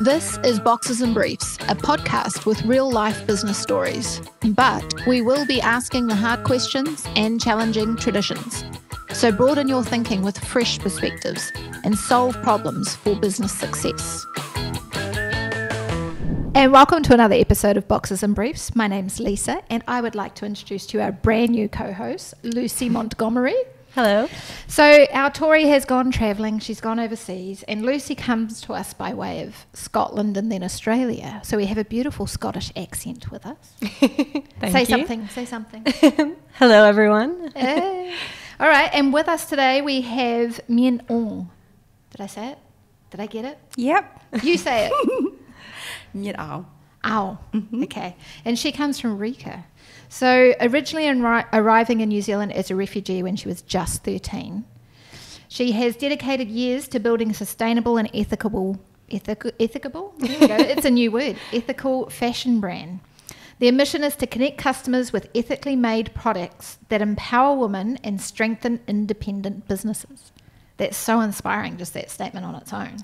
This is Boxes and Briefs, a podcast with real-life business stories. But we will be asking the hard questions and challenging traditions. So broaden your thinking with fresh perspectives and solve problems for business success. And welcome to another episode of Boxes and Briefs. My name's Lisa, and I would like to introduce to you our brand new co-host, Lucy Montgomery. Hello. So our Tori has gone travelling, she's gone overseas, and Lucy comes to us by way of Scotland and then Australia. So we have a beautiful Scottish accent with us. Say something. Hello, everyone. All right, and with us today we have Myint Aung. Did I say it? Did I get it? Yep. You say it. Myint Aung. Ow. Mm-hmm. Okay. And she comes from Reca. So originally arriving in New Zealand as a refugee when she was just 13, she has dedicated years to building a sustainable and ethical, there we go, it's a new word, ethical fashion brand. Their mission is to connect customers with ethically made products that empower women and strengthen independent businesses. That's so inspiring, just that statement on its own.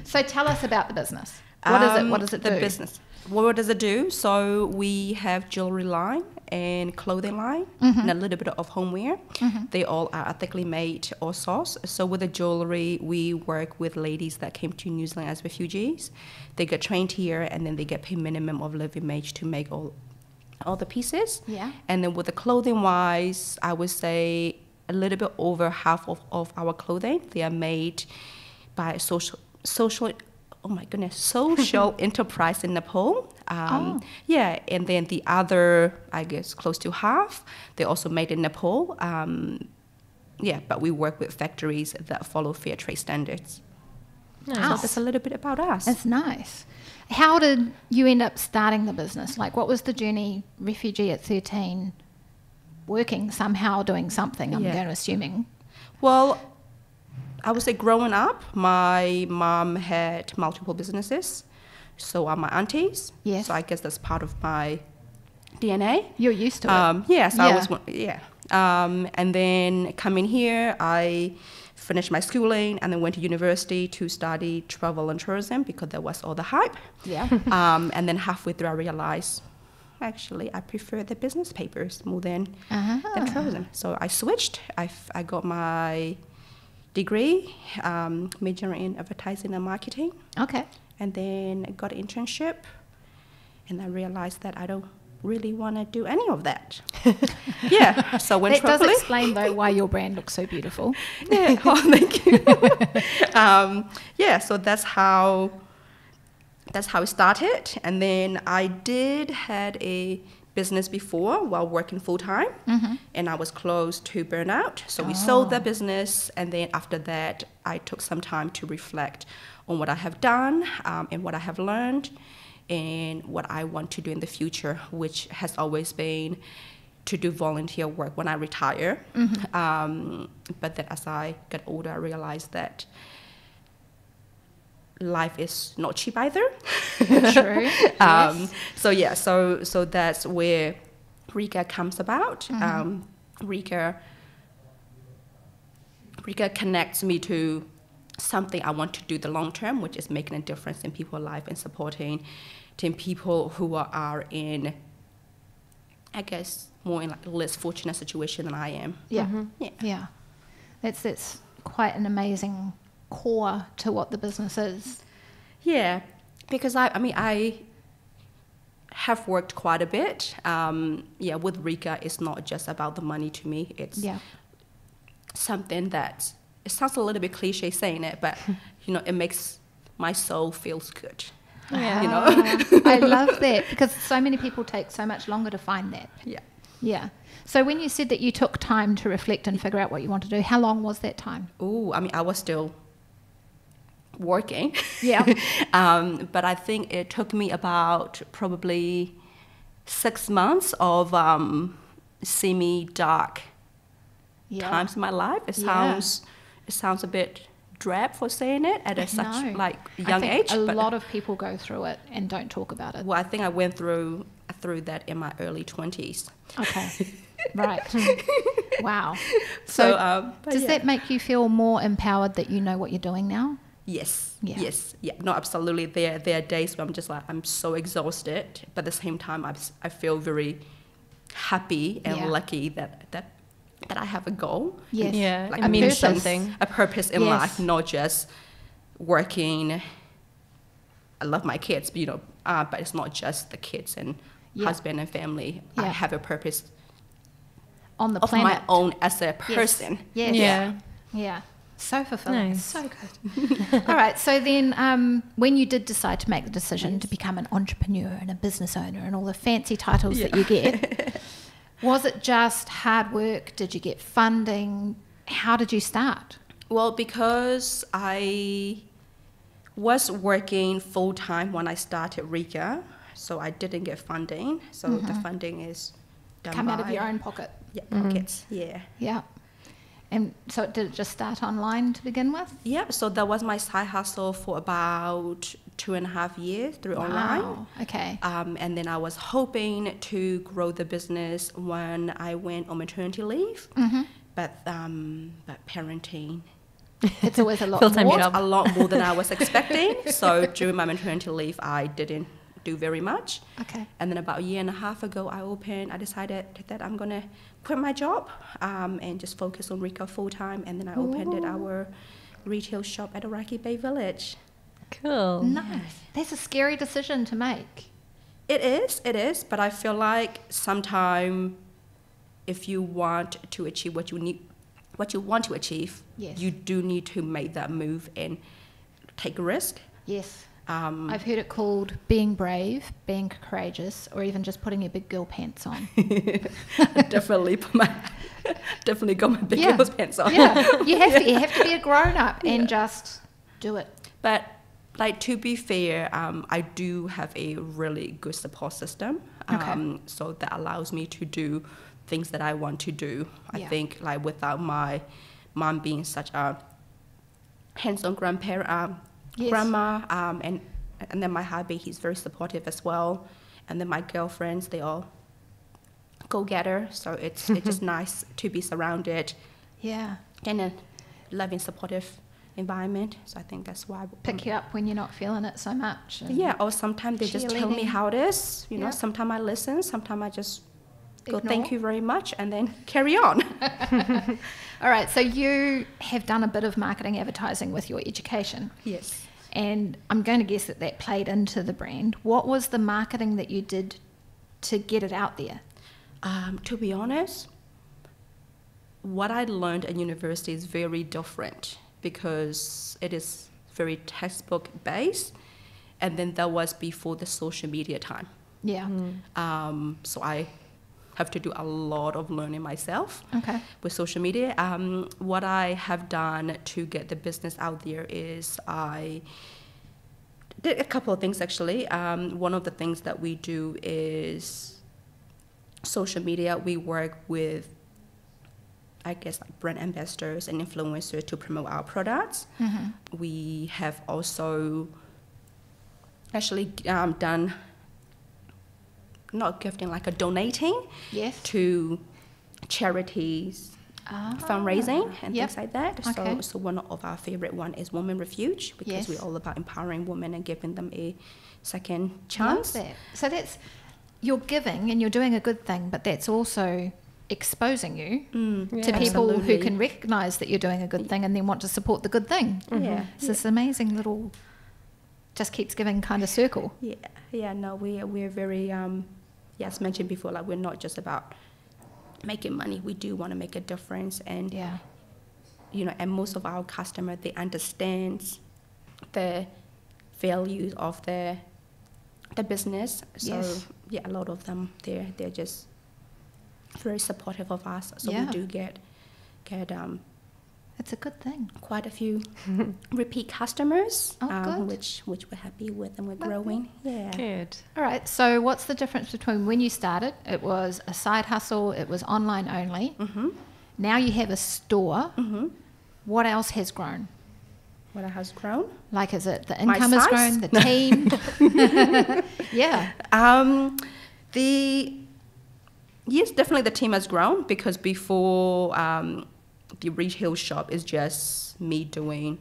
So tell us about the business. What is it? What does it do? The business. What does it do? So we have jewelry line and clothing line and a little bit of homeware. They all are ethically made or sourced. So with the jewelry, we work with ladies that came to New Zealand as refugees. They get trained here and then they get paid minimum of living wage to make all the pieces. Yeah. And then with the clothing wise, I would say a little bit over half of our clothing, they are made by social enterprise in Nepal. Yeah, and then the other, I guess, close to half, they're also made in Nepal. Yeah, but we work with factories that follow fair trade standards. Nice. So that's a little bit about us. That's nice. How did you end up starting the business? Like, what was the journey, refugee at 13, working somehow, doing something, I'm going to assuming? Well, I would say growing up, my mom had multiple businesses. So are my aunties. Yes. So I guess that's part of my DNA. You're used to it. Yes, I was. Yeah. And then coming here, I finished my schooling and then went to university to study travel and tourism because there was all the hype. Yeah. And then halfway through, I realized, actually, I prefer the business papers more than tourism. So I switched. I got my degree, majoring in advertising and marketing. Okay. And then I got an internship, and I realized that I don't really want to do any of that. Yeah. So when that does explain though why your brand looks so beautiful. Yeah. Oh, thank you. Yeah. So that's how it started, and then I had a business before while working full-time, and I was close to burnout. So we sold that business, and then after that, I took some time to reflect on what I have done and what I have learned and what I want to do in the future, which has always been to do volunteer work when I retire. But then as I got older, I realized that life is not cheap either. True. Yes. So that's where Reca comes about. Reca connects me to something I want to do the long term, which is making a difference in people's life and supporting people who are in, I guess, more in like a less fortunate situation than I am. Yeah. Yeah. That's quite an amazing core to what the business is. Yeah, because I have worked quite a bit. With Reca, it's not just about the money to me. It's something that, it sounds a little bit cliche saying it, but it makes my soul feels good. Yeah. I love that, because so many people take so much longer to find that. Yeah. Yeah. So when you said that you took time to reflect and figure out what you want to do, how long was that time? I was still working. Yeah. But I think it took me about probably 6 months of semi-dark times in my life. It sounds a bit drab for saying it at such young age. A lot of people go through it and don't talk about it. Well, I think I went through that in my early 20s. Okay. Right. Wow. So does that make you feel more empowered that you know what you're doing now? Yes, Yeah. yes, yeah. No, absolutely. There are days where I'm just like, I'm so exhausted, but at the same time, I feel very happy and Yeah. lucky that I have a goal. Yes. Yeah, Like it means purpose. something. a purpose in Yes. life, not just working. I love my kids, but it's not just the kids and Yeah. husband and family. I Yeah. have a purpose On the of planet. my own as a Yes. person. Yes. Yeah. Yeah. So fulfilling. Nice. So good. All right. So then when you did decide to make the decision to become an entrepreneur and a business owner and all the fancy titles that you get, was it just hard work? Did you get funding? How did you start? Well, because I was working full-time when I started Reca, so I didn't get funding. So the funding is done Come out of by- your own pocket. Yeah, pockets, yeah. Yeah. And so did it just start online to begin with? Yeah, so that was my side hustle for about 2.5 years through online. Wow. Okay. And then I was hoping to grow the business when I went on maternity leave, but parenting It's always a lot Full-time more. job. a lot more than I was expecting. So during my maternity leave, I didn't do very much. Okay. And then about a year and a half ago, I decided that I'm going to quit my job and just focus on Reca full-time. And then I opened our retail shop at Orakei Bay Village. Cool. Nice. That's a scary decision to make. It is, but I feel like sometimes if you want to achieve what you want to achieve, Yes. you do need to make that move and take a risk. Yes. Um, I've heard it called being brave, being courageous, or even just putting your big girl pants on. definitely got my big Yeah. girl's pants on. Yeah, you have to be a grown up and just do it. But like to be fair, I do have a really good support system. Okay. So that allows me to do things that I want to do. I Yeah. think like without my mom being such a hands-on Yes. grandma, and then my hubby, he's very supportive as well. And then my girlfriends, they all go-getter. So it's just nice to be surrounded Yeah, in a loving, supportive environment. So I think that's why. pick you up when you're not feeling it so much. and- Yeah, or sometimes they just tell me Cheerleading. how it is. Yeah. Sometimes I listen, sometimes I just go, Ignore. thank you very much, and then carry on. All right, so you have done a bit of marketing advertising with your education. Yes. And I'm going to guess that played into the brand. What was the marketing that you did to get it out there? To be honest, what I learned at university is very different because it is very textbook based, and then that was before the social media time. Yeah. So I have to do a lot of learning myself Okay. with social media. What I have done to get the business out there is I did a couple of things actually. One of the things that we do is social media. We work with, I guess, like brand ambassadors and influencers to promote our products. We have also actually done not gifting, like a donating Yes. to charities, fundraising and Yep. things like that. Okay. So one of our favorite one is Women Refuge because Yes. we're all about empowering women and giving them a second Love chance. that. So you're giving and you're doing a good thing, but that's also exposing you to Yeah. people who Absolutely. can recognise that you're doing a good thing and then want to support the good thing. Yeah. It's this amazing little, just keeps giving kind of circle. Yeah. No, we're very as mentioned before, like we're not just about making money. We do want to make a difference, and Yeah. and most of our customers, they understand the value of the business. So Yes. a lot of them they're just very supportive of us. So Yeah. we do get It's a good thing. quite a few repeat customers, Oh, good. which we're happy with, and we're Lovely. growing. Yeah. Good. All right. So what's the difference between when you started, it was a side hustle, it was online only. Now you have a store. What else has grown? What has grown? Like, is it the My income has size? grown, the team? Yeah. Yes, definitely the team has grown because before the retail shop is just me doing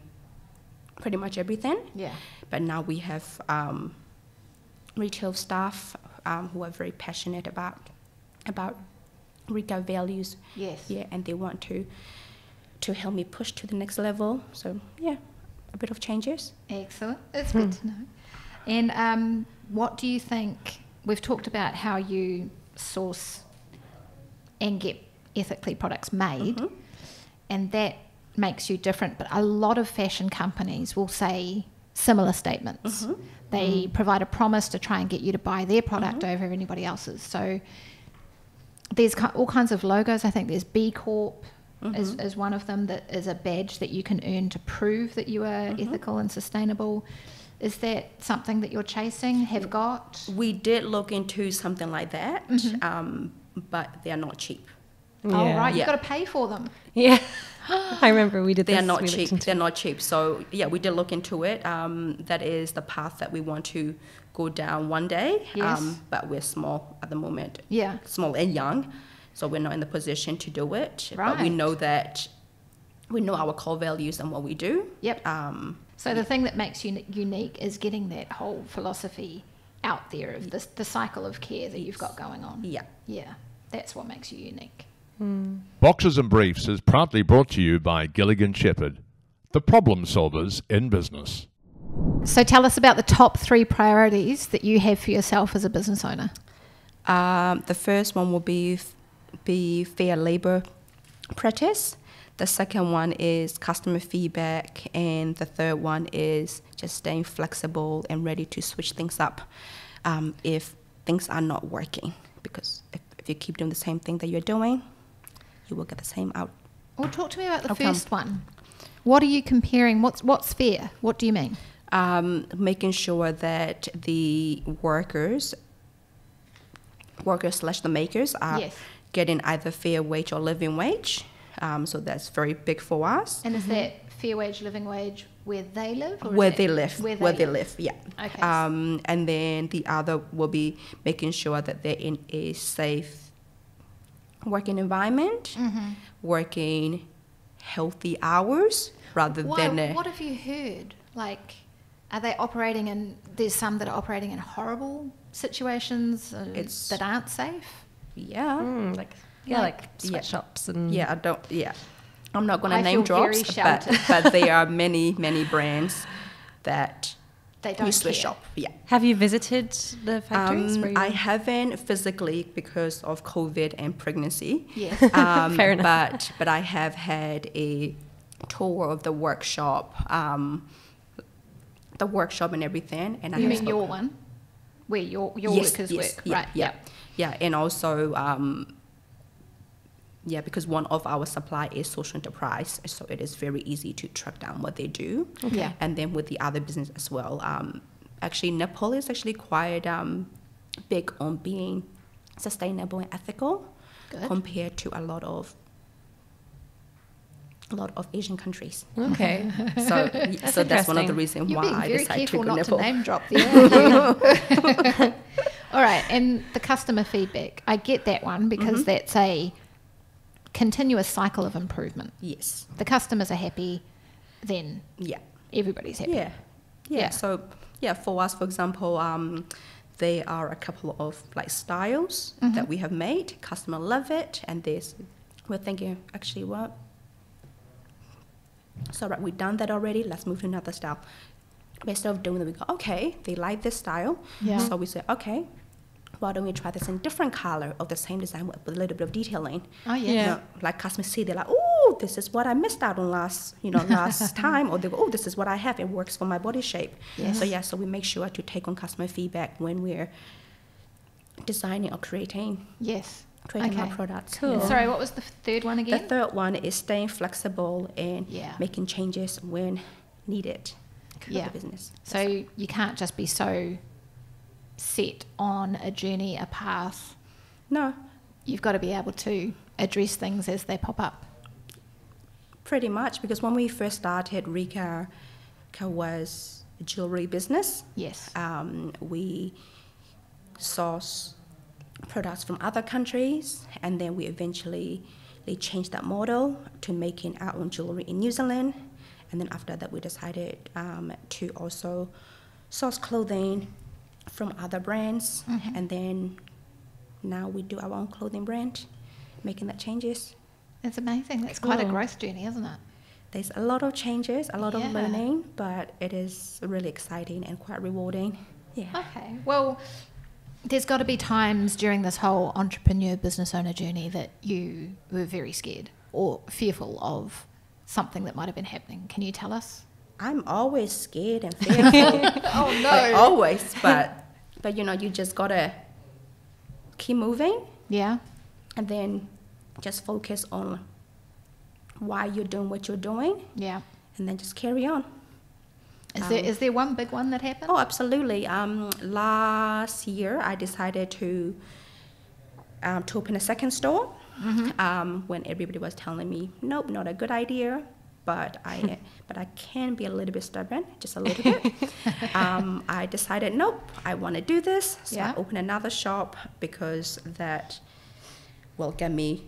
pretty much everything. Yeah. But now we have retail staff who are very passionate about Reca values. Yes. Yeah, and they want to help me push to the next level. So yeah, a bit of changes. Excellent. It's good to know. And what do you think? We've talked about how you source and get ethically products made, and that makes you different. But a lot of fashion companies will say similar statements. They provide a promise to try and get you to buy their product over anybody else's. So there's all kinds of logos. I think there's B Corp is one of them, that is a badge that you can earn to prove that you are ethical and sustainable. Is that something that you're chasing, have got? We did look into something like that, but they are not cheap. Oh, right. You've got to pay for them. Yeah. I remember we did this. They're not cheap. They're not cheap. So yeah, we did look into it. That is the path that we want to go down one day. Yes. But we're small at the moment. Yeah. Small and young. So we're not in the position to do it. Right. But we know that we know our core values and what we do. Yep. So the thing that makes you unique is getting that whole philosophy out there of the cycle of care that you've got going on. Yeah. Yeah. That's what makes you unique. Boxes and Briefs is proudly brought to you by Gilligan Shepherd, the problem solvers in business. So tell us about the top 3 priorities that you have for yourself as a business owner. The first one will be fair labor practice. The second one is customer feedback, and the third one is just staying flexible and ready to switch things up if things are not working. Because if you keep doing the same thing that you're doing, you will get the same out. Well, talk to me about the outcome. first one. What are you comparing? What's fair? What do you mean? Making sure that the workers / the makers are getting either fair wage or living wage. So that's very big for us. And is that fair wage, living wage where they live? Or Where they live, yeah. Okay. And then the other will be making sure that they're in a safe working environment, working healthy hours rather than... What have you heard? Like, are they operating in... There's some that are operating in horrible situations that aren't safe? Yeah. Like sweatshops and... I'm not going to I name feel very drops, sheltered. but there are many, many brands that They don't we switch care. shop. Yeah. Have you visited the factories? where you I haven't physically because of COVID and pregnancy. Yes. Fair enough. But I have had a tour of the workshop and everything. And You mean your one? Where your workers work? Yeah, Right. yeah. And also, because one of our supply is social enterprise, so it is very easy to track down what they do. Okay. Yeah. And then with the other business as well. Actually, Nepal is actually quite big on being sustainable and ethical. Good. Compared to a lot of Asian countries. Okay. So that's one of the interesting. reasons You're why being I very decided to careful go not Nepal. to name drop there. All right, and the customer feedback. I get that one because that's a continuous cycle of improvement. Yes. The customers are happy, then everybody's happy. Yeah. So for us, for example, there are a couple of styles that we have made. Customer love it, and we're thinking actually what. So we've done that already. Let's move to another style. But instead of doing that, we go, okay, they like this style. Yeah. So we say, okay, why don't we try this in different color of the same design with a little bit of detailing? Oh, yeah. Yeah. You know, like customers see, they're like, oh, this is what I missed out on last time. Or they go, oh, this is what I have. It works for my body shape. Yes. So we make sure to take on customer feedback when we're designing or creating our products. Cool. Yeah. Sorry, what was the third one The again? third one is staying flexible and Yeah. making changes when needed for Yeah. the business. So you can't just be so set on a journey, a path. No, You've got to be able to address things as they pop up. pretty much, because when we first started, Reca was a jewelry business. Yes. We source products from other countries, and then we eventually changed that model to making our own jewelry in New Zealand, And then after that, we decided to also source clothing from other brands. And then now we do our own clothing brand, making that changes. It's amazing. That's quite a growth journey, isn't it? There's a lot of changes, a lot of learning, but it is really exciting and quite rewarding. Yeah. Okay. Well, there's got to be times during this whole entrepreneur business owner journey that you were very scared or fearful of something that might have been happening. Can you tell us? I'm always scared and fearful. Oh no. Like, always, but you know, you just gotta keep moving. Yeah. And then just focus on why you're doing what you're doing. Yeah. And then just carry on. Is there one big one that happened? Oh, absolutely. Last year, I decided to open a second store. When everybody was telling me, nope, not a good idea. But I can be a little bit stubborn, just a little bit. I decided, nope, I want to do this. So I opened another shop because that will get me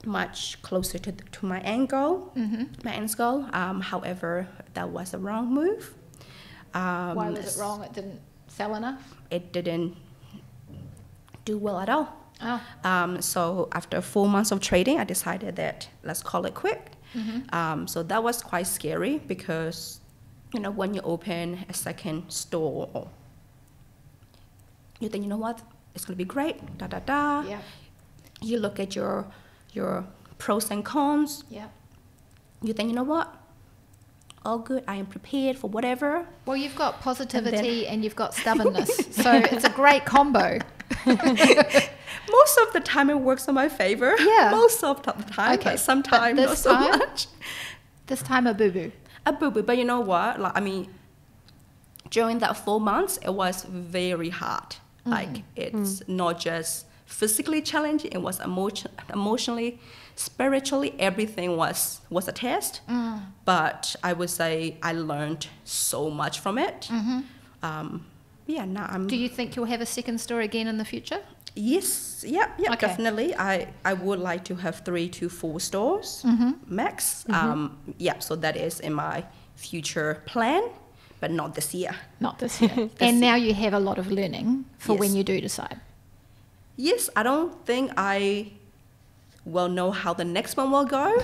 much closer to my end goal, my end goal. However, that was a wrong move. Why was it wrong? It didn't sell enough? It didn't do well at all. Oh. So after 4 months of trading, I decided that let's call it quit. So that was quite scary because, you know, when you open a second store, you think, you know what, it's going to be great, Yeah. You look at your pros and cons. Yeah. You think, you know what, all good, I am prepared for whatever. Well, you've got positivity and you've got stubbornness, so it's a great combo. Most of the time it works in my favor. Yeah. Most of the time, Okay, but sometimes but not so much. This time a boo-boo. A boo-boo, but you know what? Like, I mean, during that 4 months, it was very hard. Like, it's not just physically challenging, it was emotionally, spiritually, everything was a test. But I would say I learned so much from it. Yeah, now I'm... Do you think you'll have a second store again in the future? Yes, yeah, Okay. definitely. I would like to have 3 to 4 stores max. Yeah, so that is in my future plan, but not this year. Not this year. And now you have a lot of learning for when you do decide. Yes, I don't think I will know how the next one will go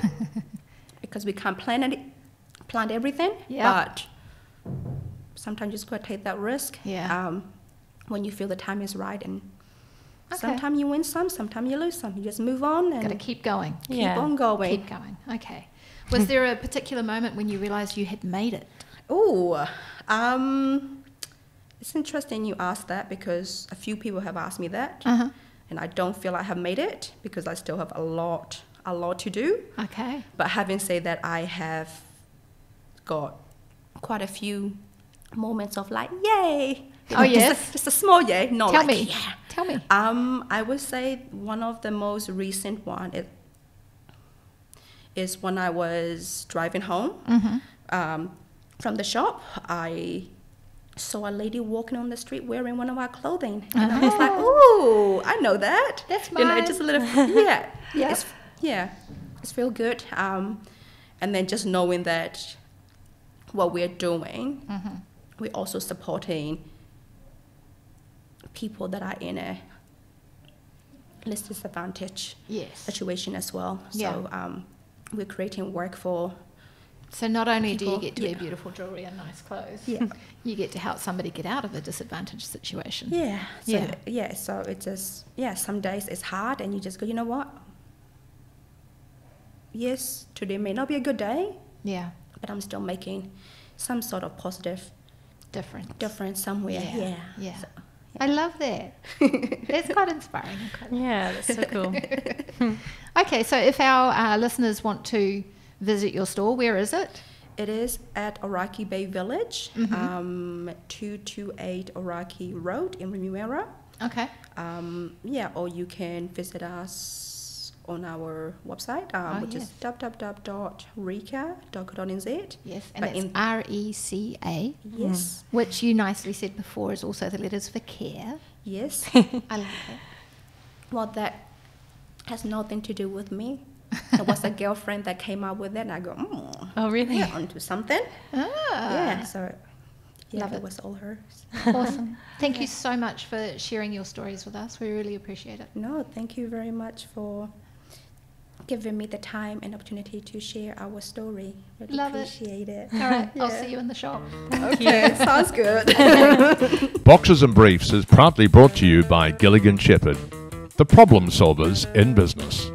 because we can't plan everything. Yeah. But sometimes you just got to take that risk. Yeah. When you feel the time is right, and Okay. sometimes you win some, sometimes you lose some. You just move on and Got to keep going. keep on going. Keep going. Okay. Was there a particular moment when you realised you had made it? Oh, it's interesting you asked that because a few people have asked me that, and I don't feel I have made it because I still have a lot to do. Okay. But having said that, I have got quite a few moments of like, yay! Oh, yes? Just a small yay, not Tell like, me. yeah. Tell me. I would say one of the most recent one is when I was driving home from the shop. I saw a lady walking on the street wearing one of our clothing, and I was like, "Oh, I know that." That's You know, mine. just a little, Yeah. It's feel good. And then just knowing that what we're doing, we're also supporting people that are in a less disadvantaged situation as well. So we're creating work for. So not only do you people, get to wear beautiful jewellery and nice clothes, you get to help somebody get out of a disadvantaged situation. Yeah. So, so it's just, some days it's hard and you just go, you know what? Yes, today may not be a good day. Yeah. But I'm still making some sort of positive difference somewhere. Yeah. So, I love that. That's quite inspiring. Yeah, that's so cool. Okay, so if our listeners want to visit your store, where is it? It is at Orakei Bay Village, 228 Orakei Road in Remuera. Okay. Or you can visit us on our website, which is www.reca.co.nz. Yes, and it's RECA. Yes. Which you nicely said before is also the letters for care. Yes. I like it. Well, that has nothing to do with me. It was a girlfriend that came up with it, and I go, Oh, really? yeah, onto something. Yeah, so yeah, Love it it. was all hers. Awesome. Thank you so much for sharing your stories with us. We really appreciate it. No, thank you very much for giving me the time and opportunity to share our story. Really Love it. appreciate it. All right, I'll Yeah. see you in the shop. Okay, sounds good. Boxes and Briefs is proudly brought to you by Gilligan Shepherd, the problem solvers in business.